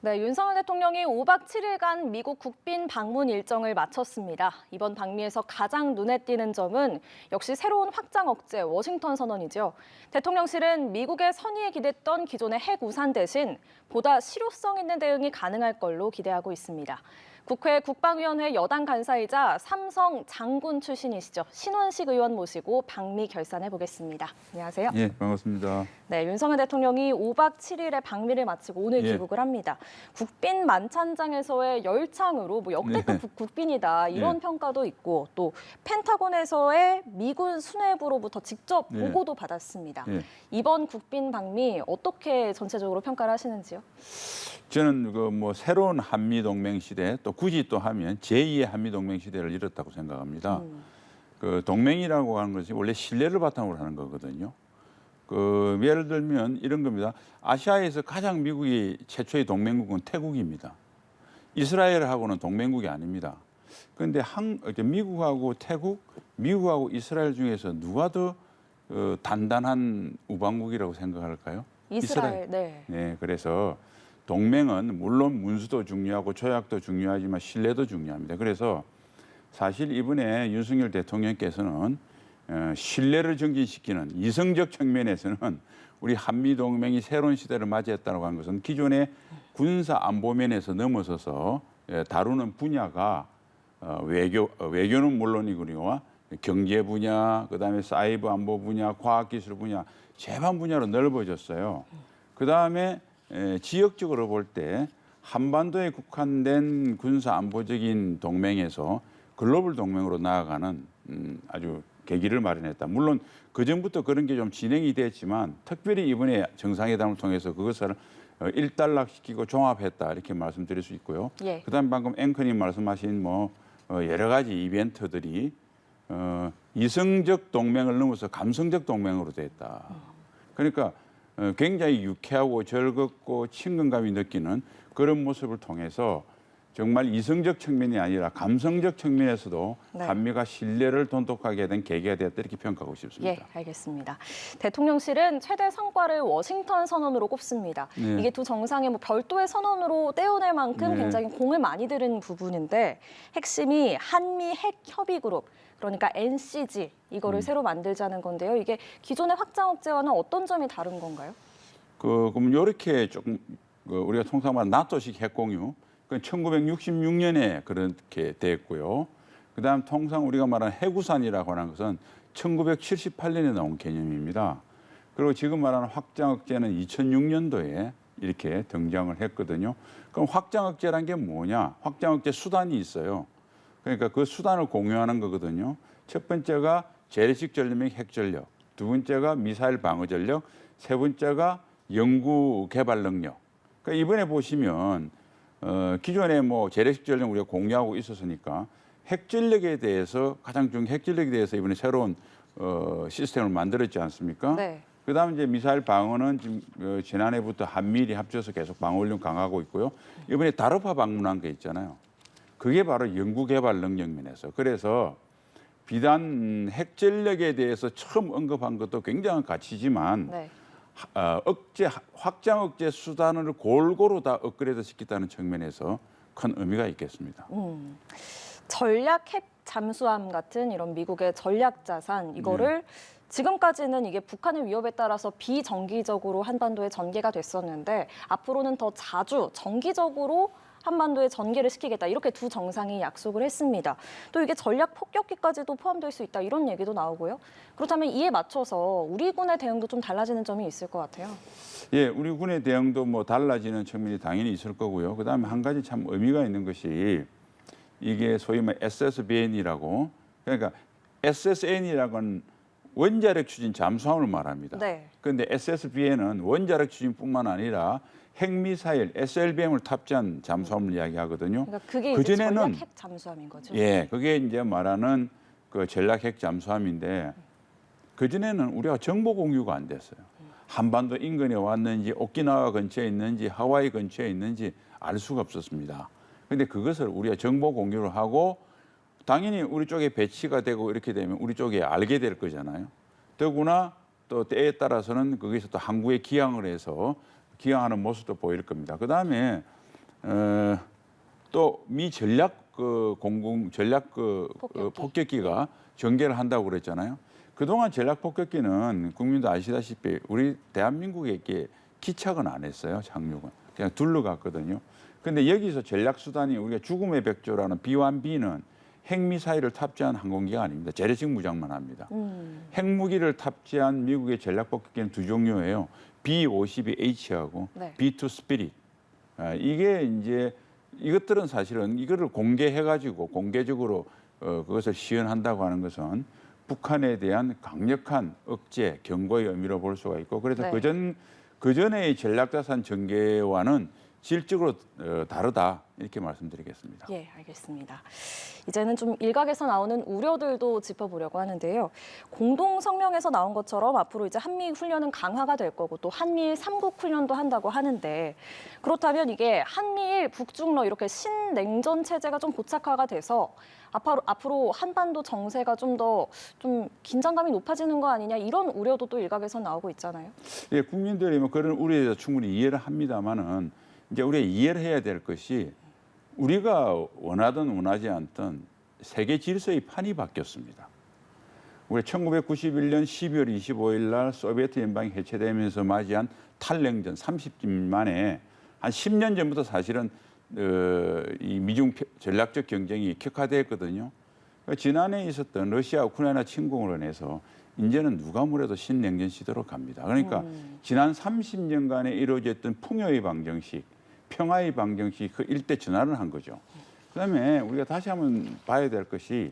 네, 윤석열 대통령이 5박 7일간 미국 국빈 방문 일정을 마쳤습니다. 이번 방미에서 가장 눈에 띄는 점은 역시 새로운 확장 억제 워싱턴 선언이죠. 대통령실은 미국의 선의에 기댔던 기존의 핵 우산 대신 보다 실효성 있는 대응이 가능할 걸로 기대하고 있습니다. 국회 국방위원회 여당 간사이자 삼성 장군 출신이시죠. 신원식 의원 모시고 방미 결산해 보겠습니다. 안녕하세요. 예, 반갑습니다. 네, 윤석열 대통령이 5박 7일의 방미를 마치고 오늘 예. 귀국을 합니다. 국빈 만찬장에서의 열창으로 역대급 국빈이다 이런 평가도 있고 또 펜타곤에서의 미군 수뇌부로부터 직접 보고도 받았습니다. 이번 국빈 방미 어떻게 전체적으로 평가를 하시는지요? 저는 새로운 한미 동맹 시대, 또 굳이 또 하면 제2의 한미 동맹 시대를 열었다고 생각합니다. 그 동맹이라고 하는 것이 원래 신뢰를 바탕으로 하는 거거든요. 예를 들면 이런 겁니다. 아시아에서 가장 미국이 최초의 동맹국은 태국입니다. 이스라엘하고는 동맹국이 아닙니다. 그런데 미국하고 태국, 미국하고 이스라엘 중에서 누가 더 단단한 우방국이라고 생각할까요? 이스라엘. 네. 네, 그래서 동맹은 물론 문수도 중요하고 조약도 중요하지만 신뢰도 중요합니다. 그래서 사실 이번에 윤석열 대통령께서는 신뢰를 증진시키는 이성적 측면에서는 우리 한미 동맹이 새로운 시대를 맞이했다고 하는 것은 기존의 군사 안보면에서 넘어서서 다루는 분야가 외교는 물론이거니와 경제 분야, 그다음에 사이버 안보 분야, 과학기술 분야, 제반 분야로 넓어졌어요. 그다음에 지역적으로 볼 때 한반도에 국한된 군사 안보적인 동맹에서 글로벌 동맹으로 나아가는 아주 계기를 마련했다. 물론 그전부터 그런 게 좀 진행이 됐지만 특별히 이번에 정상회담을 통해서 그것을 일단락시키고 종합했다 이렇게 말씀드릴 수 있고요. 예. 그다음 방금 앵커님 말씀하신 여러 가지 이벤트들이 이성적 동맹을 넘어서 감성적 동맹으로 됐다. 그러니까 굉장히 유쾌하고 즐겁고 친근감이 느끼는 그런 모습을 통해서 정말 이성적 측면이 아니라 감성적 측면에서도 한미가 신뢰를 돈독하게 된 계기가 되었다 이렇게 평가하고 싶습니다. 예, 알겠습니다. 대통령실은 최대 성과를 워싱턴 선언으로 꼽습니다. 이게 두 정상의 별도의 선언으로 떼어낼 만큼 굉장히 공을 많이 들인 부분인데 핵심이 한미 핵 협의 그룹, 그러니까 NCG 이거를 새로 만들자는 건데요. 이게 기존의 확장 억제와는 어떤 점이 다른 건가요? 그럼 이렇게 조금 우리가 통상 말하는 나토식 핵 공유, 1966년에 그렇게 됐고요. 그다음 통상 우리가 말하는 해구산이라고 하는 것은 1978년에 나온 개념입니다. 그리고 지금 말하는 확장 억제는 2006년도에 이렇게 등장을 했거든요. 그럼 확장 억제란 게 뭐냐? 확장 억제 수단이 있어요. 그러니까 그 수단을 공유하는 거거든요. 첫 번째가 재래식 전력, 핵 전력. 두 번째가 미사일 방어 전력. 세 번째가 연구 개발 능력. 그러니까 이번에 보시면 기존에 재래식 전력 우리가 공유하고 있었으니까 핵 전력에 대해서 핵 전력에 대해서 이번에 새로운 시스템을 만들었지 않습니까? 네. 그다음 이제 미사일 방어는 지금 지난해부터 한미일이 합쳐서 계속 방어 훈련 강화하고 있고요. 이번에 다르파 방문한 게 있잖아요. 그게 바로 연구 개발 능력 면에서. 그래서 비단 핵 전력에 대해서 처음 언급한 것도 굉장한 가치지만 확장 억제 수단을 골고루 다 업그레이드 시켰다는 측면에서 큰 의미가 있겠습니다. 전략 핵 잠수함 같은 이런 미국의 전략 자산 이거를 지금까지는 이게 북한의 위협에 따라서 비정기적으로 한반도에 전개가 됐었는데 앞으로는 더 자주 정기적으로 한반도에 전개를 시키겠다 이렇게 두 정상이 약속을 했습니다. 또 이게 전략 폭격기까지도 포함될 수 있다 이런 얘기도 나오고요. 그렇다면 이에 맞춰서 우리 군의 대응도 좀 달라지는 점이 있을 것 같아요. 예, 우리 군의 대응도 달라지는 측면이 당연히 있을 거고요. 그다음에 한 가지 참 의미가 있는 것이 이게 소위 SSBN이라고 그러니까 SSN이라고는 원자력 추진 잠수함을 말합니다. 그런데 SSBN은 원자력 추진뿐만 아니라 핵미사일 SLBM을 탑재한 잠수함을 이야기하거든요. 그러니까 그게 이제 전략 핵 잠수함인 거죠. 예, 그게 이제 말하는 그 전략 핵 잠수함인데 그전에는 우리가 정보 공유가 안 됐어요. 한반도 인근에 왔는지 오키나와 근처에 있는지 하와이 근처에 있는지 알 수가 없었습니다. 그런데 그것을 우리가 정보 공유를 하고 당연히 우리 쪽에 배치가 되고 이렇게 되면 우리 쪽에 알게 될 거잖아요. 더구나 또 때에 따라서는 거기서 또 항구에 기항을 해서 기항하는 모습도 보일 겁니다. 그다음에 또 미 전략 공공 전략 폭격기가 전개를 한다고 그랬잖아요. 그동안 전략 폭격기는 국민도 아시다시피 우리 대한민국에게 기착은 안 했어요. 착륙은 그냥 둘러갔거든요. 근데 여기서 전략 수단이 우리가 죽음의 백조라는 B1B는 핵미사일을 탑재한 항공기가 아닙니다. 재래식 무장만 합니다. 핵무기를 탑재한 미국의 전략 폭격기는 두 종류예요. B-52H하고 네. B-2 스피릿. 이게 이제 이것들은 사실은 이거를 공개해가지고 공개적으로 그것을 시연한다고 하는 것은 북한에 대한 강력한 억제, 경고의 의미로 볼 수가 있고 그래서 네. 그전의 전략자산 전개와는 질적으로 다르다 이렇게 말씀드리겠습니다. 예, 알겠습니다. 이제는 좀 일각에서 나오는 우려들도 짚어보려고 하는데요. 공동 성명에서 나온 것처럼 앞으로 이제 한미 훈련은 강화가 될 거고 또 한미일 3국 훈련도 한다고 하는데 그렇다면 이게 한미일 북중러 이렇게 신냉전 체제가 좀 고착화가 돼서 앞으로 한반도 정세가 좀 더 좀 긴장감이 높아지는 거 아니냐 이런 우려도 또 일각에서 나오고 있잖아요. 예, 국민들이 뭐 그런 우려에 대해서 충분히 이해를 합니다만은 이제 우리가 이해를 해야 될 것이 우리가 원하든 원하지 않든 세계 질서의 판이 바뀌었습니다. 우리 1991년 12월 25일 날 소비에트 연방이 해체되면서 맞이한 탈냉전 30년 만에 한 10년 전부터 사실은 이 미중 전략적 경쟁이 격화됐거든요. 지난해 있었던 러시아 우크라이나 침공으로 인해서 이제는 누가 뭐래도 신냉전 시대로 갑니다. 그러니까 지난 30년간에 이루어졌던 풍요의 방정식, 평화의 방정식 그 일대 전환을 한 거죠. 그다음에 우리가 다시 한번 봐야 될 것이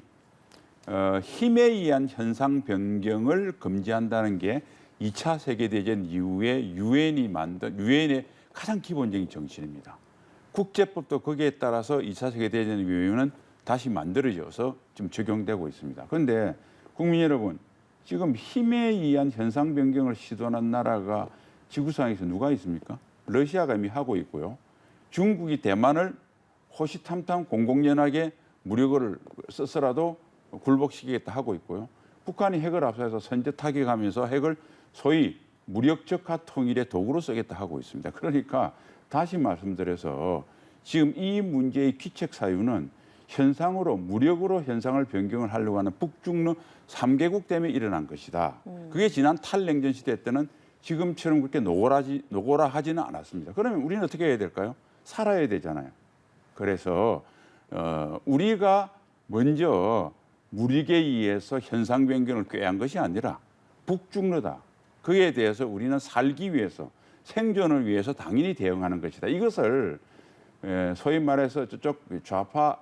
힘에 의한 현상 변경을 금지한다는 게 2차 세계대전 이후에 유엔의 가장 기본적인 정신입니다. 국제법도 거기에 따라서 2차 세계대전 이후에는 다시 만들어져서 지금 적용되고 있습니다. 그런데 국민 여러분, 지금 힘에 의한 현상 변경을 시도하는 나라가 지구상에서 누가 있습니까? 러시아가 이미 하고 있고요. 중국이 대만을 호시탐탐 공공연하게 무력을 써서라도 굴복시키겠다 하고 있고요. 북한이 핵을 앞서서 선제 타격하면서 핵을 소위 무력적화 통일의 도구로 쓰겠다 하고 있습니다. 그러니까 다시 말씀드려서 지금 이 문제의 귀책 사유는 현상으로 무력으로 현상을 변경을 하려고 하는 북중러 3개국 때문에 일어난 것이다. 그게 지난 탈냉전 시대 때는 지금처럼 그렇게 노골화하지는 않았습니다. 그러면 우리는 어떻게 해야 될까요? 살아야 되잖아요. 그래서 우리가 먼저 무력에 의해서 현상 변경을 꾀한 것이 아니라 북중러다. 그에 대해서 우리는 살기 위해서 생존을 위해서 당연히 대응하는 것이다. 이것을 소위 말해서 저쪽 좌파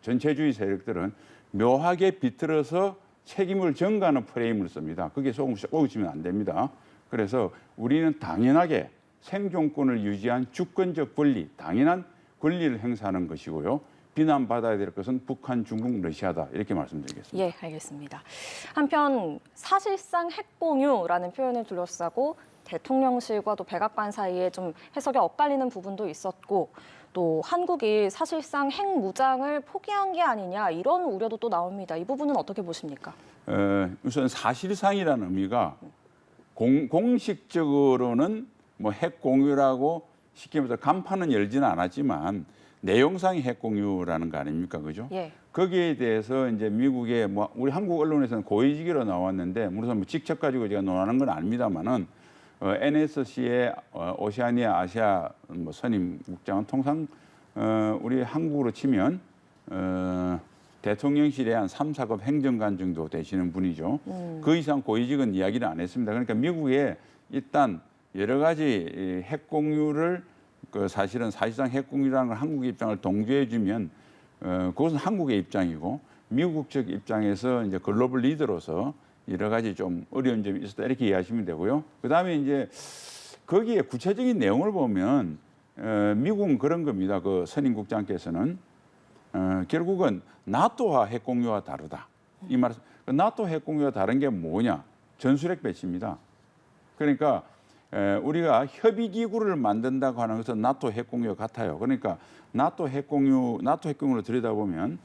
전체주의 세력들은 묘하게 비틀어서 책임을 전가하는 프레임을 씁니다. 그게 속으시면 안 됩니다. 그래서 우리는 당연하게 생존권을 유지한 주권적 권리, 당연한 권리를 행사하는 것이고요. 비난받아야 될 것은 북한, 중국, 러시아다. 이렇게 말씀드리겠습니다. 예, 알겠습니다. 한편 사실상 핵공유라는 표현을 둘러싸고 대통령실과 또 백악관 사이에 좀 해석이 엇갈리는 부분도 있었고 또 한국이 사실상 핵무장을 포기한 게 아니냐 이런 우려도 또 나옵니다. 이 부분은 어떻게 보십니까? 우선 사실상이라는 의미가 공식적으로는 뭐 핵공유라고 쉽게 말해서 간판은 열지는 않았지만 내용상의 핵공유라는 거 아닙니까, 그죠? 예. 거기에 대해서 이제 미국의 뭐 우리 한국 언론에서는 고위직이로 나왔는데 물론 뭐 직책 가지고 제가 논하는 건 아닙니다만은 NSC의 오세아니아 아시아 뭐 선임 국장은 통상 우리 한국으로 치면 대통령실의 한 3, 4급 행정관 정도 되시는 분이죠. 그 이상 고위직은 이야기를 안 했습니다. 그러니까 미국에 일단 여러 가지 핵공유를 사실은 사실상 핵공유라는 걸 한국의 입장을 동조해 주면 그것은 한국의 입장이고 미국 쪽 입장에서 이제 글로벌 리더로서 여러 가지 좀 어려운 점이 있었다 이렇게 이해하시면 되고요. 그다음에 이제 거기에 구체적인 내용을 보면 미국은 그런 겁니다. 그 선임국장께서는 결국은 나토와 핵공유와 다르다. 이 말, 나토 핵공유와 다른 게 뭐냐? 전술핵 배치입니다. 그러니까 우리가 협의기구를 만든다고 하는 것은 나토 핵공유와 같아요. 그러니까 나토 핵공유를 들여다보면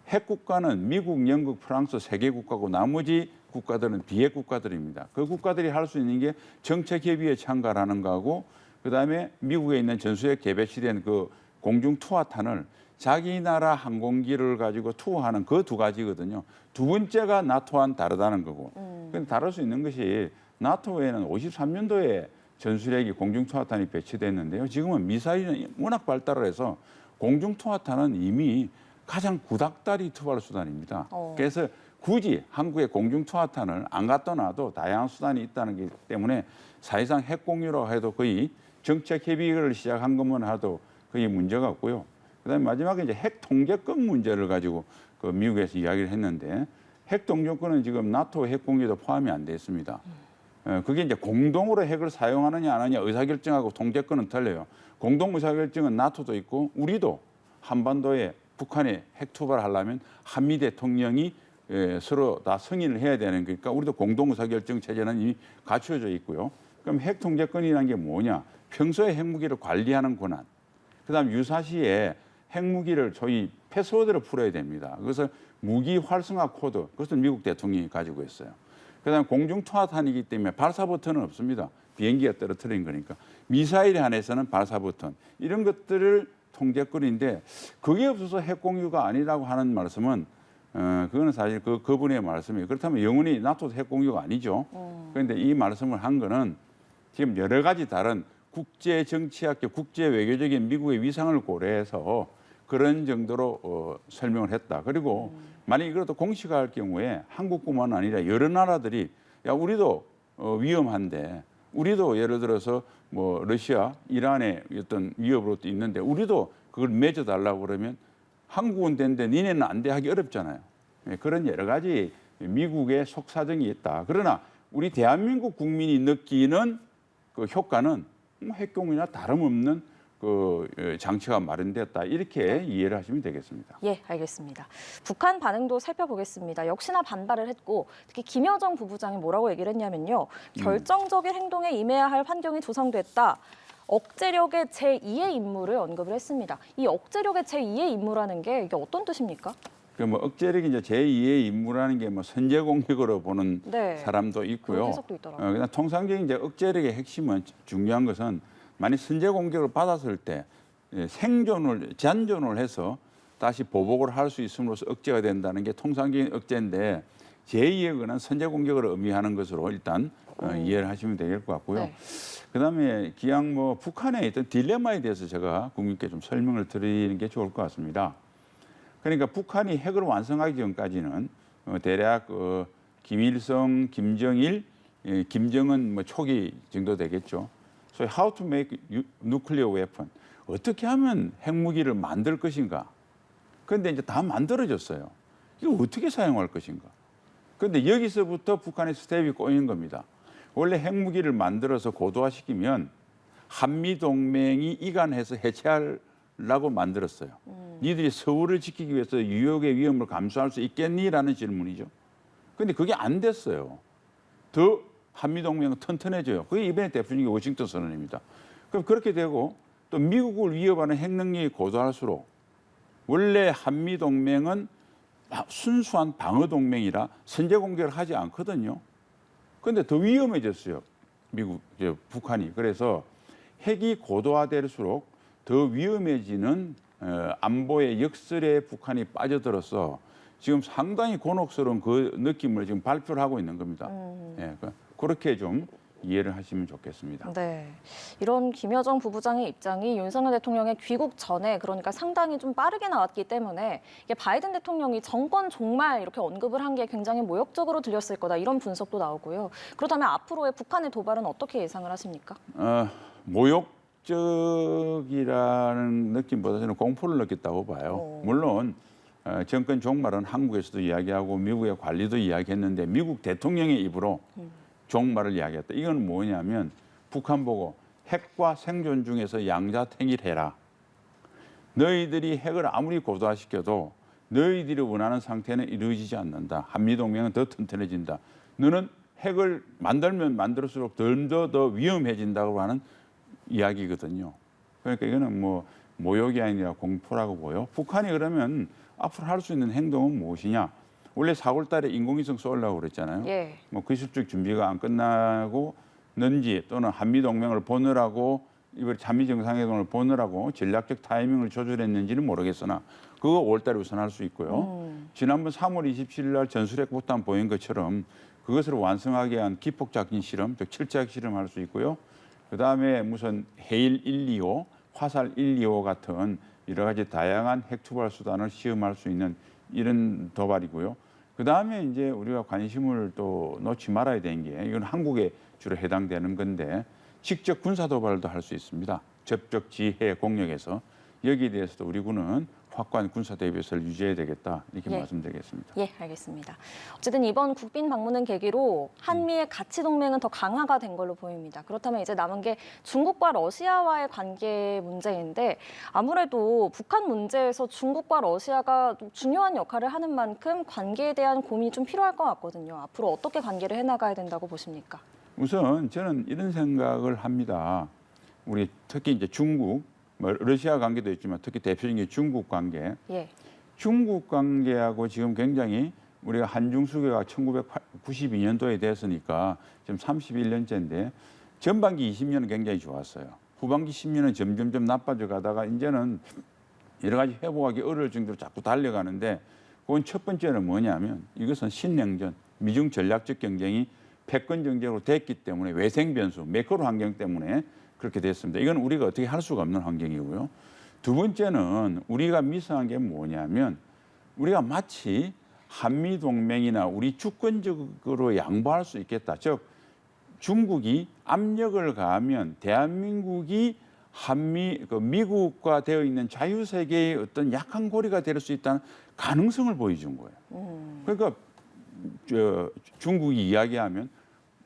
핵국가는 미국, 영국, 프랑스 3개 국가고 나머지 국가들은 비핵 국가들입니다. 그 국가들이 할 수 있는 게 정책협의에 참가하는 거하고 그다음에 미국에 있는 전술핵 개배치된 그 공중 투하탄을 자기 나라 항공기를 가지고 투하하는 그 두 가지거든요. 두 번째가 나토와는 다르다는 거고. 근데 다를 수 있는 것이 나토에는 53년도에 전술핵이 공중 투하탄이 배치됐는데요. 지금은 미사일이 워낙 발달을 해서 공중 투하탄은 이미 가장 구닥다리 투발 수단입니다. 그래서 굳이 한국의 공중 투하탄을 안 갖다 놔도 다양한 수단이 있다는 게 때문에 사실상 핵 공유라고 해도 거의 정책 협의를 시작한 것만 해도 거의 문제가 없고요. 그다음에 마지막에 이제 핵 통제권 문제를 가지고 그 미국에서 이야기를 했는데 핵 통제권은 지금 나토 핵 공유도 포함이 안 돼 있습니다. 그게 이제 공동으로 핵을 사용하느냐 안 하느냐 의사결정하고 통제권은 틀려요. 공동 의사결정은 나토도 있고 우리도 한반도에 북한이 핵 투발을 하려면 한미 대통령이 서로 다 승인을 해야 되는 거니까 우리도 공동 의사결정 체제는 이미 갖춰져 있고요. 그럼 핵 통제권이라는 게 뭐냐? 평소에 핵무기를 관리하는 권한. 그다음 유사시에 핵무기를 소위 패스워드를 풀어야 됩니다. 그래서 무기 활성화 코드, 그것을 미국 대통령이 가지고 있어요. 그다음 공중 투하탄이기 때문에 발사 버튼은 없습니다. 비행기가 떨어뜨린 거니까. 미사일에 한해서는 발사 버튼 이런 것들을 통제권인데 그게 없어서 핵 공유가 아니라고 하는 말씀은 그거는 사실 그분의 말씀이에요. 그렇다면 영원히 나토도 핵 공유가 아니죠. 그런데 이 말씀을 한 거는 지금 여러 가지 다른 국제 정치학적, 국제 외교적인 미국의 위상을 고려해서 그런 정도로 설명을 했다. 그리고 만약 이것도 공식화할 경우에 한국뿐만 아니라 여러 나라들이 야 우리도 위험한데 우리도 예를 들어서 뭐 러시아, 이란의 어떤 위협으로도 있는데 우리도 그걸 맺어달라고 그러면 한국은 되는데 니네는 안 돼 하기 어렵잖아요. 그런 여러 가지 미국의 속사정이 있다. 그러나 우리 대한민국 국민이 느끼는 그 효과는 핵공유나 다름없는 그 장치가 마련됐다. 이렇게 이해를 하시면 되겠습니다. 예, 알겠습니다. 북한 반응도 살펴보겠습니다. 역시나 반발을 했고 특히 김여정 부부장이 뭐라고 얘기를 했냐면요. 결정적인 행동에 임해야 할 환경이 조성됐다. 억제력의 제2의 임무를 언급을 했습니다. 이 억제력의 제2의 임무라는 게 이게 어떤 뜻입니까? 그 뭐 억제력이 이제 제2의 임무라는 게 뭐 선제 공격으로 보는 네, 사람도 있고요. 그런 해석도 있더라고요. 그냥 통상적인 이제 억제력의 핵심은 중요한 것은 만약 선제 공격을 받았을 때 잔존을 해서 다시 보복을 할 수 있음으로써 억제가 된다는 게 통상적인 억제인데 제2의 거는 선제 공격을 의미하는 것으로 일단 이해를 하시면 될 것 같고요. 네. 그다음에 기왕 뭐 북한의 어떤 딜레마에 대해서 제가 국민께 좀 설명을 드리는 게 좋을 것 같습니다. 그러니까 북한이 핵을 완성하기 전까지는 대략 김일성, 김정일, 김정은 뭐 초기 정도 되겠죠. 소위 how to make nuclear weapon. 어떻게 하면 핵무기를 만들 것인가. 그런데 이제 다 만들어졌어요. 이걸 어떻게 사용할 것인가. 그런데 여기서부터 북한의 스텝이 꼬이는 겁니다. 원래 핵무기를 만들어서 고도화시키면 한미동맹이 이간해서 해체하려고 만들었어요. 니들이 서울을 지키기 위해서 유역의 위험을 감수할 수 있겠니라는 질문이죠. 그런데 그게 안 됐어요. 더 한미동맹은 튼튼해져요. 그게 이번에 대표적인 워싱턴 선언입니다. 그럼 그렇게 되고 또 미국을 위협하는 핵능력이 고도할수록 원래 한미동맹은 순수한 방어동맹이라 선제 공격을 하지 않거든요. 그런데 더 위험해졌어요. 북한이. 그래서 핵이 고도화될수록 더 위험해지는 안보의 역설에 북한이 빠져들어서 지금 상당히 곤혹스러운 그 느낌을 지금 발표를 하고 있는 겁니다. 예, 그렇게 좀 이해를 하시면 좋겠습니다. 네, 이런 김여정 부부장의 입장이 윤석열 대통령의 귀국 전에 그러니까 상당히 좀 빠르게 나왔기 때문에 이게 바이든 대통령이 정권 종말 이렇게 언급을 한 게 굉장히 모욕적으로 들렸을 거다 이런 분석도 나오고요. 그렇다면 앞으로의 북한의 도발은 어떻게 예상을 하십니까? 모욕적이라는 느낌보다 저는 공포를 느꼈다고 봐요. 물론 정권 종말은 한국에서도 이야기하고 미국의 관리도 이야기했는데 미국 대통령의 입으로 종말을 이야기했다. 이건 뭐냐면 북한 보고 핵과 생존 중에서 양자택일해라. 너희들이 핵을 아무리 고도화시켜도 너희들이 원하는 상태는 이루어지지 않는다. 한미동맹은 더 튼튼해진다. 너는 핵을 만들면 만들수록 더 위험해진다고 하는 이야기거든요. 그러니까 이거는 뭐 모욕이 아니라 공포라고 보여. 북한이 그러면 앞으로 할 수 있는 행동은 무엇이냐? 원래 4월 달에 인공위성 쏘려고 그랬잖아요. 예. 뭐 기술적 준비가 안 끝나고 는지 또는 한미동맹을 보느라고 이번 한미 정상회담을 보느라고 전략적 타이밍을 조절했는지는 모르겠으나 그거 5월달에 우선할 수 있고요. 지난번 3월 27일 날 전술핵 폭탄 보인 것처럼 그것을 완성하게 한 기폭작전 실험, 즉 칠자핵 실험할 수 있고요. 그다음에 무슨 해일 1, 2호, 화살 1, 2호 같은 여러 가지 다양한 핵 투발 수단을 시험할 수 있는 이런 도발이고요. 그다음에 이제 우리가 관심을 또 놓지 말아야 되는 게 이건 한국에 주로 해당되는 건데 직접 군사 도발도 할 수 있습니다. 접적 지해 공역에서 여기에 대해서도 우리 군은 확고한 군사 대비를 유지해야 되겠다 이렇게 예. 말씀드리겠습니다. 예, 알겠습니다. 어쨌든 이번 국빈 방문은 계기로 한미의 가치 동맹은 더 강화가 된 걸로 보입니다. 그렇다면 이제 남은 게 중국과 러시아와의 관계 문제인데 아무래도 북한 문제에서 중국과 러시아가 중요한 역할을 하는 만큼 관계에 대한 고민이 좀 필요할 것 같거든요. 앞으로 어떻게 관계를 해나가야 된다고 보십니까? 우선 저는 이런 생각을 합니다. 우리 특히 이제 중국, 뭐 러시아 관계도 있지만 특히 대표적인 게 중국 관계. 예. 중국 관계하고 지금 굉장히 우리가 한중 수교가 1992년도에 됐으니까 지금 31년째인데 전반기 20년은 굉장히 좋았어요. 후반기 10년은 점점점 나빠져 가다가 이제는 여러 가지 회복하기 어려울 정도로 자꾸 달려가는데 그건 첫 번째는 뭐냐면 이것은 신냉전, 미중 전략적 경쟁이 패권 정쟁으로 됐기 때문에 외생 변수, 매크로 환경 때문에 그렇게 됐습니다. 이건 우리가 어떻게 할 수가 없는 환경이고요. 두 번째는 우리가 미성한 게 뭐냐면 우리가 마치 한미 동맹이나 우리 주권적으로 양보할 수 있겠다. 즉 중국이 압력을 가하면 대한민국이 미국과 되어 있는 자유세계의 어떤 약한 고리가 될 수 있다는 가능성을 보여준 거예요. 그러니까 중국이 이야기하면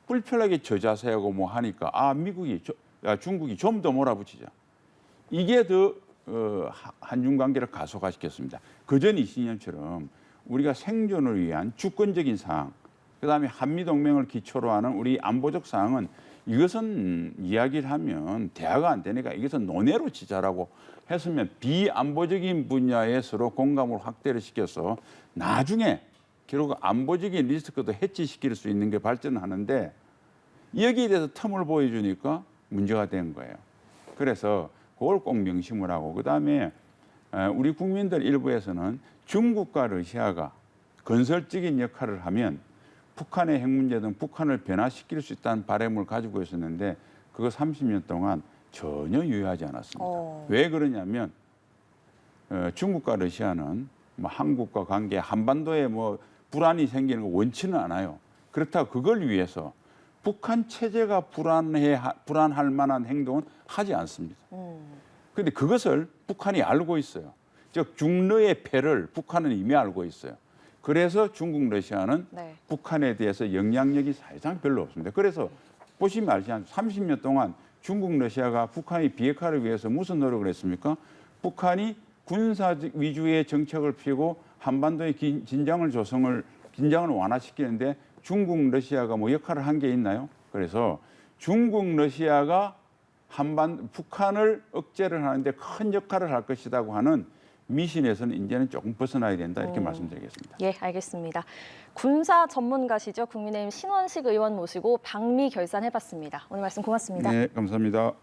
불편하게 저자세하고 뭐 하니까 중국이 좀 더 몰아붙이자. 이게 더 한중 관계를 가속화시켰습니다. 그전 20년처럼 우리가 생존을 위한 주권적인 사항, 그다음에 한미 동맹을 기초로 하는 우리 안보적 사항은 이것은 이야기를 하면 대화가 안 되니까 이것은 논외로 치자라고 했으면 비안보적인 분야에 서로 공감을 확대를 시켜서 나중에 결국 안보적인 리스크도 해치시킬 수 있는 게 발전하는데 여기에 대해서 틈을 보여주니까 문제가 된 거예요. 그래서 그걸 꼭 명심을 하고 그다음에 우리 국민들 일부에서는 중국과 러시아가 건설적인 역할을 하면 북한의 핵 문제 등 북한을 변화시킬 수 있다는 바람을 가지고 있었는데 그거 30년 동안 전혀 유효하지 않았습니다. 왜 그러냐면 중국과 러시아는 뭐 한국과 관계 한반도에 뭐 불안이 생기는 거 원치는 않아요. 그렇다고 그걸 위해서 북한 체제가 불안할 만한 행동은 하지 않습니다. 그런데 그것을 북한이 알고 있어요. 즉 중러의 패를 북한은 이미 알고 있어요. 그래서 중국, 러시아는 네. 북한에 대해서 영향력이 사실상 별로 없습니다. 그래서 보시면 알지만 30년 동안 중국, 러시아가 북한의 비핵화를 위해서 무슨 노력을 했습니까? 북한이 군사 위주의 정책을 피우고 한반도의 긴장을 완화시키는데 중국, 러시아가 뭐 역할을 한 게 있나요? 그래서 중국, 러시아가 북한을 억제를 하는데 큰 역할을 할 것이라고 하는 미신에서는 이제는 조금 벗어나야 된다 이렇게 말씀드리겠습니다. 예, 알겠습니다. 군사 전문가시죠. 국민의힘 신원식 의원 모시고 방미 결산해봤습니다. 오늘 말씀 고맙습니다. 네, 감사합니다.